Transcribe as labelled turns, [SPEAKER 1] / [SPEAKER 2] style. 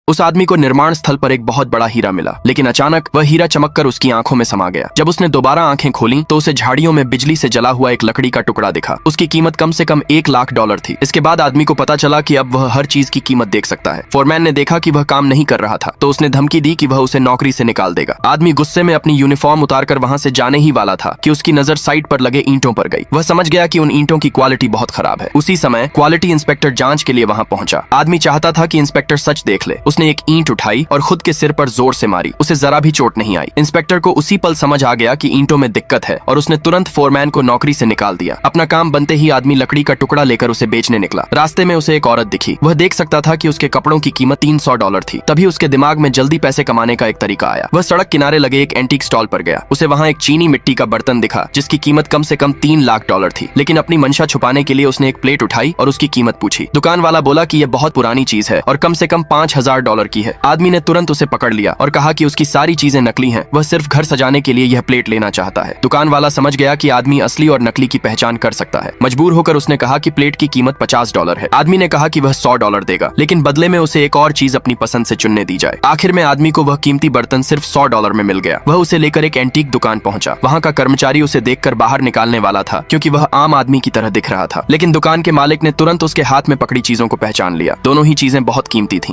[SPEAKER 1] उस आदमी को निर्माण स्थल पर एक बहुत बड़ा हीरा मिला, लेकिन अचानक वह हीरा चमककर उसकी आंखों में समा गया। जब उसने दोबारा आंखें खोली तो उसे झाड़ियों में बिजली से जला हुआ एक लकड़ी का टुकड़ा दिखा। उसकी कीमत कम से कम $1,00,000 थी। इसके बाद आदमी को पता चला कि अब वह हर चीज की कीमत देख सकता है। फोरमैन ने देखा कि वह काम नहीं कर रहा था तो उसने धमकी दी कि वह उसे नौकरी से निकाल देगा। आदमी गुस्से में अपनी यूनिफॉर्म उतारकर वहां से जाने ही वाला था कि उसकी नजर साइड पर लगे ईंटों पर गई। वह समझ गया कि उन ईंटों की क्वालिटी बहुत खराब है। उसी समय क्वालिटी इंस्पेक्टर जांच के लिए वहां पहुंचा। आदमी चाहता था कि इंस्पेक्टर सच देख ले। उसने एक ईंट उठाई और खुद के सिर पर जोर से मारी। उसे जरा भी चोट नहीं आई। इंस्पेक्टर को उसी पल समझ आ गया कि ईंटों में दिक्कत है और उसने तुरंत फोरमैन को नौकरी से निकाल दिया। अपना काम बनते ही आदमी लकड़ी का टुकड़ा लेकर उसे बेचने निकला। रास्ते में उसे एक औरत दिखी। वह देख सकता था कि उसके कपड़ों की कीमत $300 थी। तभी उसके दिमाग में जल्दी पैसे कमाने का एक तरीका आया। वह सड़क किनारे लगे एक एंटीक स्टॉल पर गया। उसे वहां एक चीनी मिट्टी का बर्तन दिखा जिसकी कीमत कम से कम $3,00,000 थी। लेकिन अपनी मंशा छुपाने के लिए उसने एक प्लेट उठाई और उसकी कीमत पूछी। दुकान वाला बोला कि यह बहुत पुरानी चीज है और कम से कम $5,000 की है। आदमी ने तुरंत उसे पकड़ लिया और कहा कि उसकी सारी चीजें नकली हैं। वह सिर्फ घर सजाने के लिए यह प्लेट लेना चाहता है। दुकान वाला समझ गया कि आदमी असली और नकली की पहचान कर सकता है। मजबूर होकर उसने कहा कि प्लेट की कीमत $50 है। आदमी ने कहा कि वह $100 देगा, लेकिन बदले में उसे एक और चीज अपनी पसंद से चुनने दी जाए। आखिर में आदमी को वह कीमती बर्तन सिर्फ $100 में मिल गया। वह उसे लेकर एक एंटीक दुकान पहुंचा। वहां का कर्मचारी उसे देखकर बाहर निकालने वाला था क्योंकि वह आम आदमी की तरह दिख रहा था, लेकिन दुकान के मालिक ने तुरंत उसके हाथ में पकड़ी चीजों को पहचान लिया। दोनों ही चीजें बहुत कीमती थीं।